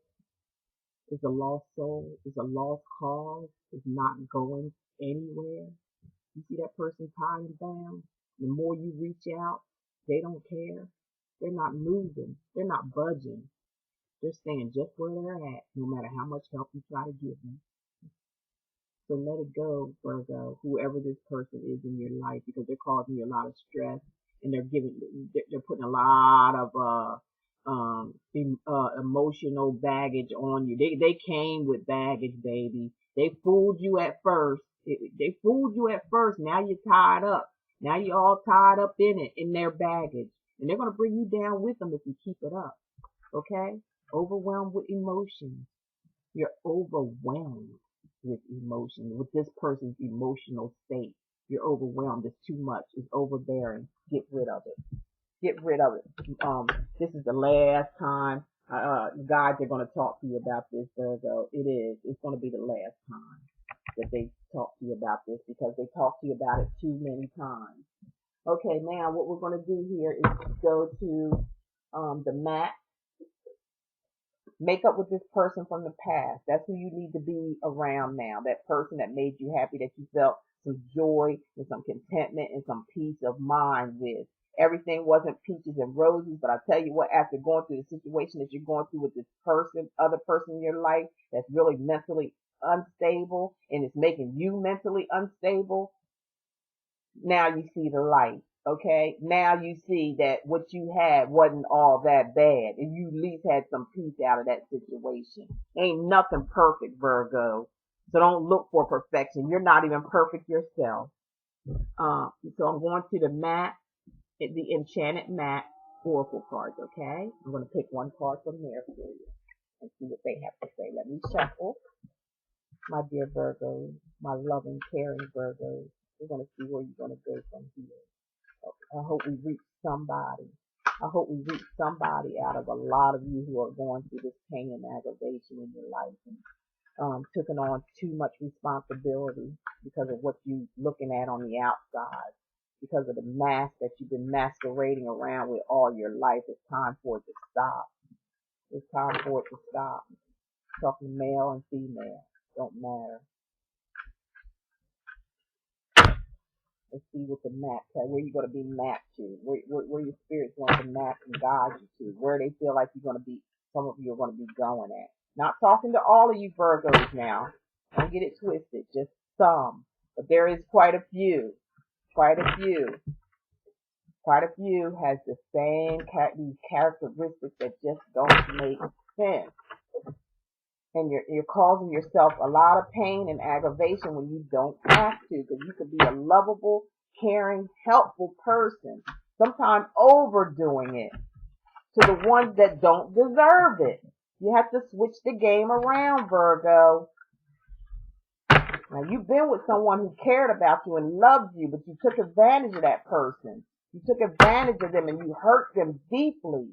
is a lost soul, is a lost cause, is not going anywhere. You see that person tying down? The more you reach out, they don't care. They're not moving. They're not budging. They're staying just where they're at, no matter how much help you try to give them. So let it go, Virgo, whoever this person is in your life, because they're causing you a lot of stress and they're putting a lot of emotional baggage on you. They came with baggage, baby. They fooled you at first. They fooled you at first. Now you're tied up. Now you're all tied up in it, in their baggage. And they're going to bring you down with them if you keep it up. Okay? Overwhelmed with emotions. You're overwhelmed with emotion, with this person's emotional state. You're overwhelmed. It's too much. It's overbearing. Get rid of it. Get rid of it. This is the last time guys are going to talk to you about this, Virgo. It is. It's going to be the last time that they talk to you about this because they talked to you about it too many times. Okay, now what we're going to do here is go to the mat. Make up with this person from the past. That's who you need to be around now. That person that made you happy, that you felt some joy and some contentment and some peace of mind with. Everything wasn't peaches and roses, but I tell you what, after going through the situation that you're going through with this person, other person in your life that's really mentally unstable and it's making you mentally unstable, now you see the light. Okay, now you see that what you had wasn't all that bad, and you at least had some peace out of that situation. Ain't nothing perfect, Virgo. So don't look for perfection. You're not even perfect yourself. So I'm going to the mat, the enchanted mat oracle cards. Okay, I'm going to pick one card from there for you and see what they have to say. Let me shuffle, my dear Virgos, my loving, caring Virgos. We're going to see where you're going to go from here. I hope we reach somebody. I hope we reach somebody out of a lot of you who are going through this pain and aggravation in your life and taking on too much responsibility because of what you're looking at on the outside, because of the mask that you've been masquerading around with all your life. It's time for it to stop. It's time for it to stop. Talking male and female don't matter. Let's see what the map says. Where you're going to be mapped to. Where your spirits want to map and guide you to. Where they feel like you're going to be, some of you are going to be going at. Not talking to all of you Virgos now. Don't get it twisted. Just some. But there is quite a few. Quite a few. Quite a few has the same, these characteristics that just don't make sense. And you're causing yourself a lot of pain and aggravation when you don't have to, because you could be a lovable, caring, helpful person, sometimes overdoing it to the ones that don't deserve it. You have to switch the game around, Virgo. Now, you've been with someone who cared about you and loved you, but you took advantage of that person. You took advantage of them and you hurt them deeply.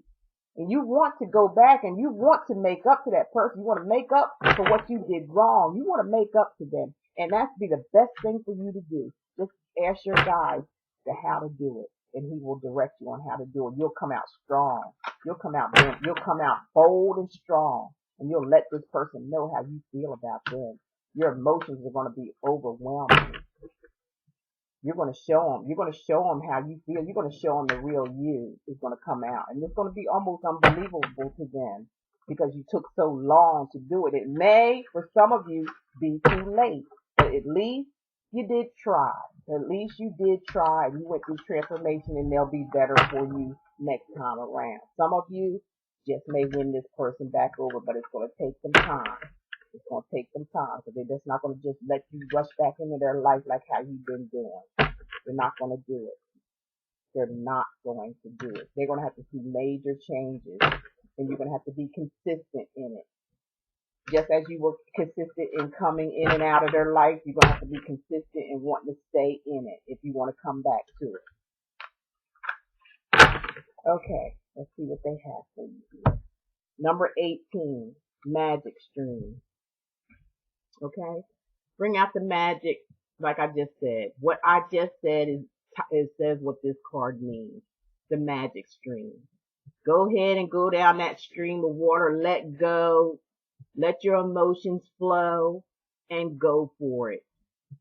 And you want to go back and you want to make up to that person. You want to make up for what you did wrong. You want to make up to them. And that's be the best thing for you to do. Just ask your guide to how to do it. And he will direct you on how to do it. You'll come out strong. You'll come out bold and strong. And you'll let this person know how you feel about them. Your emotions are going to be overwhelming. You're going to show them. You're going to show them how you feel. You're going to show them the real you is going to come out. And it's going to be almost unbelievable to them because you took so long to do it. It may, for some of you, be too late. But at least you did try. At least you did try and you went through transformation and they'll be better for you next time around. Some of you just may win this person back over, but it's going to take some time. It's going to take some time because they're just not going to just let you rush back into their life like how you've been doing. They're not going to do it. They're not going to do it. They're going to have to see major changes and you're going to have to be consistent in it. Just as you were consistent in coming in and out of their life, you're going to have to be consistent in wanting to stay in it if you want to come back to it. Okay, let's see what they have for you here. Number 18, magic stream. Okay, bring out the magic, like I just said. What I just said it says what this card means. The magic stream. Go ahead and go down that stream of water. Let go. Let your emotions flow and go for it.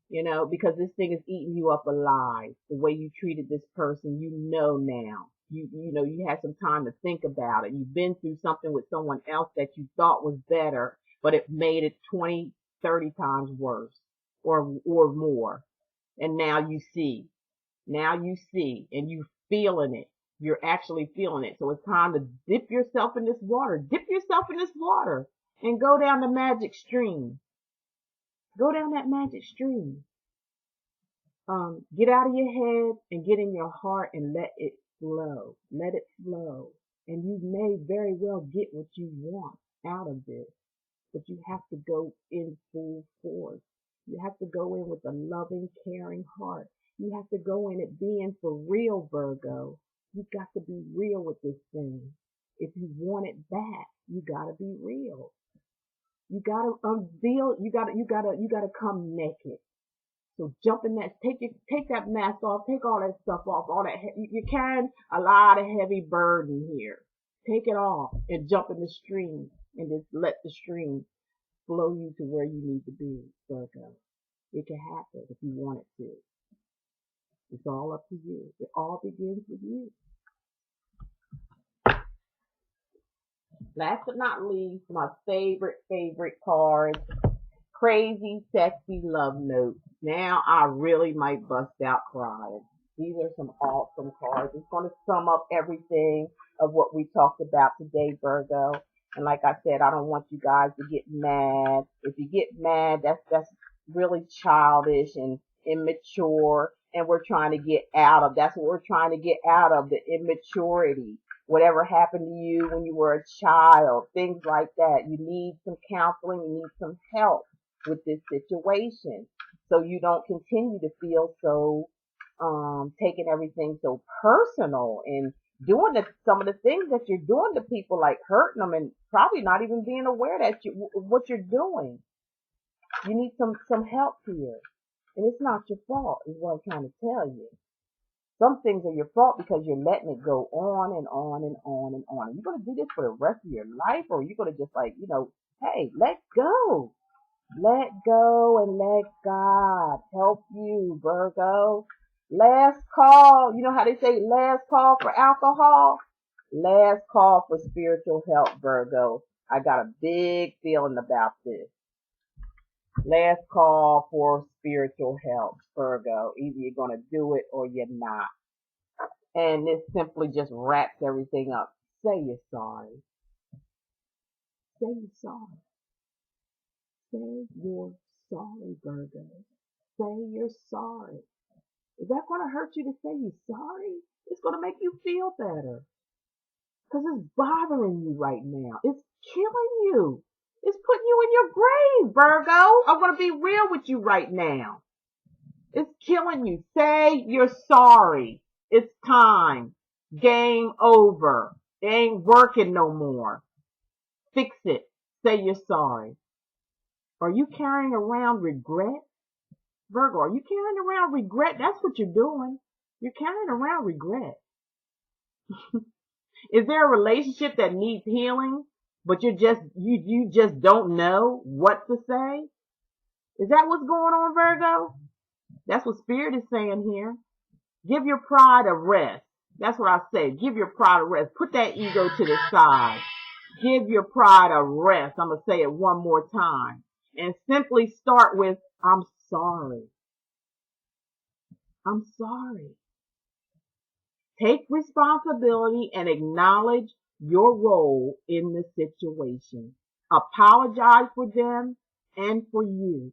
You know, because this thing is eating you up alive. The way you treated this person, you know now. You know, you had some time to think about it. You've been through something with someone else that you thought was better, but it made it 20, 30 times worse or more. And now you see. Now you see and you feeling it. You're actually feeling it. So it's time to dip yourself in this water. Dip yourself in this water and go down the magic stream. Go down that magic stream. Get out of your head and get in your heart and let it flow. Let it flow. And you may very well get what you want out of this. But you have to go in full force. You have to go in with a loving, caring heart. You have to go in it being for real, Virgo. You got to be real with this thing. If you want it back, you gotta be real. You gotta unveil. You gotta come naked. So jump in that. Take that mask off. Take all that stuff off. All that you're carrying a lot of heavy burden here. Take it off and jump in the stream and just let the stream flow you to where you need to be, Virgo. It can happen if you want it to. It's all up to you. It all begins with you. Last but not least, my favorite card, Crazy Sexy Love Note. Now I really might bust out crying. These are some awesome cards. It's going to sum up everything of what we talked about today, Virgo. And like I said, I don't want you guys to get mad. If you get mad, that's really childish and immature. And we're trying to get out of, that's what we're trying to get out of, the immaturity. Whatever happened to you when you were a child, things like that. You need some counseling, you need some help with this situation. So you don't continue to feel so, taking everything so personal and doing some of the things that you're doing to people, like hurting them and probably not even being aware that what you're doing. You need some help here. And it's not your fault, is what I'm trying to tell you. Some things are your fault because you're letting it go on and on and on and on. Are you going to do this for the rest of your life, or are you going to just like, hey, let go. Let go and let God help you, Virgo. Last call. You know how they say last call for alcohol? Last call for spiritual help, Virgo. I got a big feeling about this. Last call for spiritual help, Virgo. Either you're going to do it or you're not. And this simply just wraps everything up. Say you're sorry. Say you're sorry. Say you're sorry, Virgo. Say you're sorry. Is that going to hurt you to say you're sorry? It's going to make you feel better. Because it's bothering you right now. It's killing you. It's putting you in your grave, Virgo. I'm going to be real with you right now. It's killing you. Say you're sorry. It's time. Game over. It ain't working no more. Fix it. Say you're sorry. Are you carrying around regret? Virgo, are you carrying around regret? That's what you're doing. You're carrying around regret. Is there a relationship that needs healing, but you just don't know what to say? Is that what's going on, Virgo? That's what Spirit is saying here. Give your pride a rest. That's what I say. Give your pride a rest. Put that ego to the side. Give your pride a rest. I'm going to say it one more time. And simply start with, I'm sorry. I'm sorry. Take responsibility and acknowledge your role in the situation. Apologize for them and for you.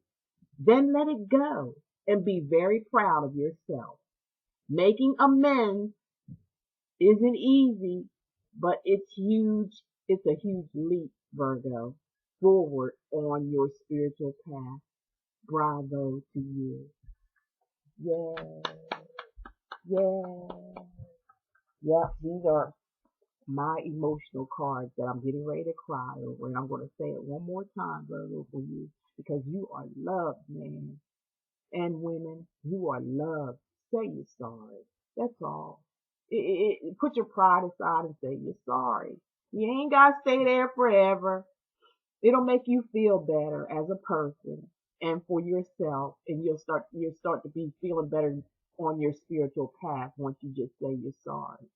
Then let it go and be very proud of yourself. Making amends isn't easy, but it's huge. It's a huge leap, Virgo, forward on your spiritual path. Bravo to you. Yeah. Yeah. Yep, these are my emotional cards that I'm getting ready to cry over. And I'm going to say it one more time, Virgo, for you, because you are loved, man. And women, you are loved. Say you're sorry. That's all. Put your pride aside and say you're sorry. You ain't got to stay there forever. It'll make you feel better as a person and for yourself. And you'll start to be feeling better on your spiritual path once you just say you're sorry.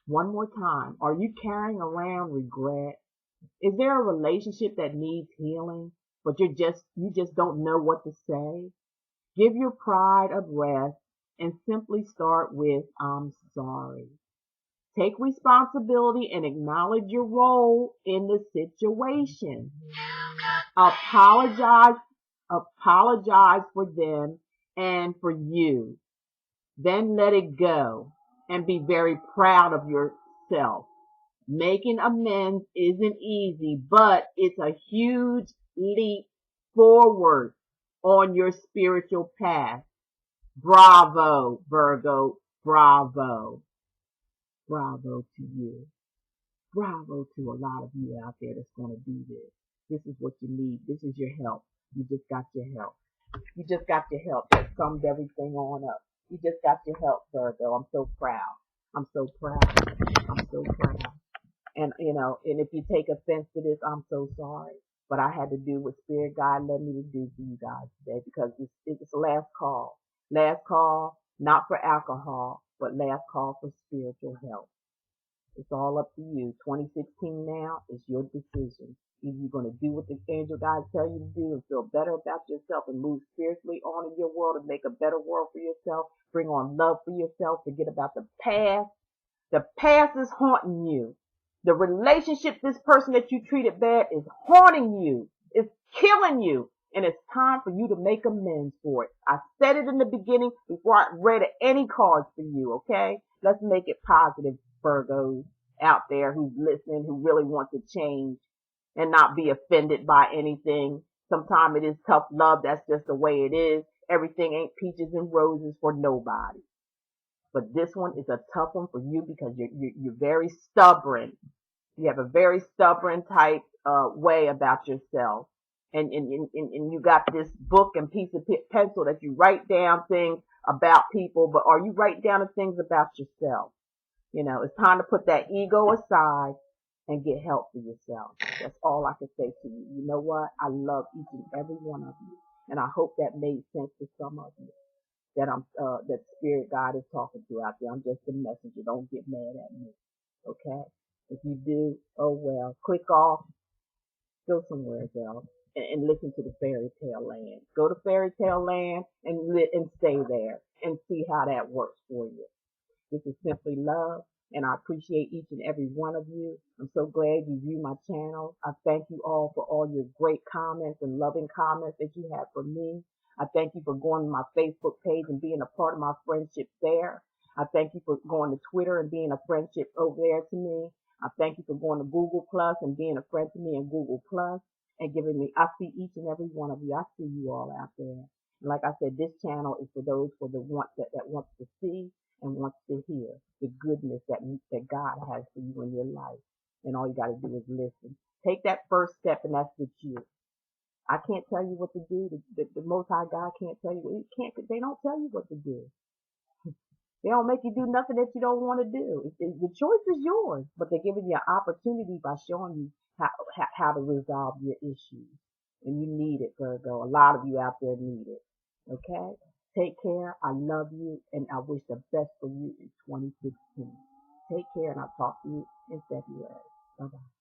One more time. Are you carrying around regret? Is there a relationship that needs healing, but you just don't know what to say? Give your pride a rest and simply start with, I'm sorry. Take responsibility and acknowledge your role in the situation. Apologize for them and for you. Then let it go and be very proud of yourself. Making amends isn't easy, but it's a huge leap forward on your spiritual path. Bravo, Virgo. Bravo. Bravo to you. Bravo to a lot of you out there that's going to do this. This is what you need. This is your help. You just got your help. You just got your help. That summed everything on up. You just got your help, Virgo. I'm so proud. I'm so proud. I'm so proud. And, and if you take offense to this, I'm so sorry. But I had to do what Spirit God led me to do for you guys today because it's the last call. Last call, not for alcohol, but last call for spiritual help. It's all up to you. 2016 now is your decision. Either you're going to do what the angel guys tell you to do and feel better about yourself and move spiritually on in your world and make a better world for yourself. Bring on love for yourself. Forget about the past. The past is haunting you. The relationship, this person that you treated bad is haunting you. It's killing you. And it's time for you to make amends for it. I said it in the beginning before I read any cards for you, okay? Let's make it positive, Virgos out there who's listening, who really want to change and not be offended by anything. Sometimes it is tough love. That's just the way it is. Everything ain't peaches and roses for nobody. But this one is a tough one for you because you're very stubborn. You have a very stubborn type way about yourself. And you got this book and piece of pencil that you write down things about people, but are you writing down the things about yourself? It's time to put that ego aside and get help for yourself. That's all I can say to you. You know what? I love each and every one of you. And I hope that made sense to some of you that Spirit God is talking to out there. I'm just a messenger. Don't get mad at me. Okay? If you do, oh well. Click off, go somewhere else and listen to the fairy tale land. Go to fairy tale land and stay there and see how that works for you. This is simply love, and I appreciate each and every one of you. I'm so glad you view my channel. I thank you all for all your great comments and loving comments that you have for me. I thank you for going to my Facebook page and being a part of my friendship there. I thank you for going to Twitter and being a friendship over there to me. I thank you for going to Google Plus and being a friend to me in Google Plus and giving me, I see each and every one of you. I see you all out there. And like I said, this channel is for those for the that wants to see and wants to hear the goodness that God has for you in your life. And all you got to do is listen. Take that first step, and that's with you. I can't tell you what to do. The Most High God can't tell you. He can't. They don't tell you what to do. They don't make you do nothing that you don't want to do. The choice is yours, but they're giving you an opportunity by showing you how to resolve your issues. And you need it, Virgo. A lot of you out there need it. Okay? Take care. I love you, and I wish the best for you in 2016. Take care, and I'll talk to you in February. Bye-bye.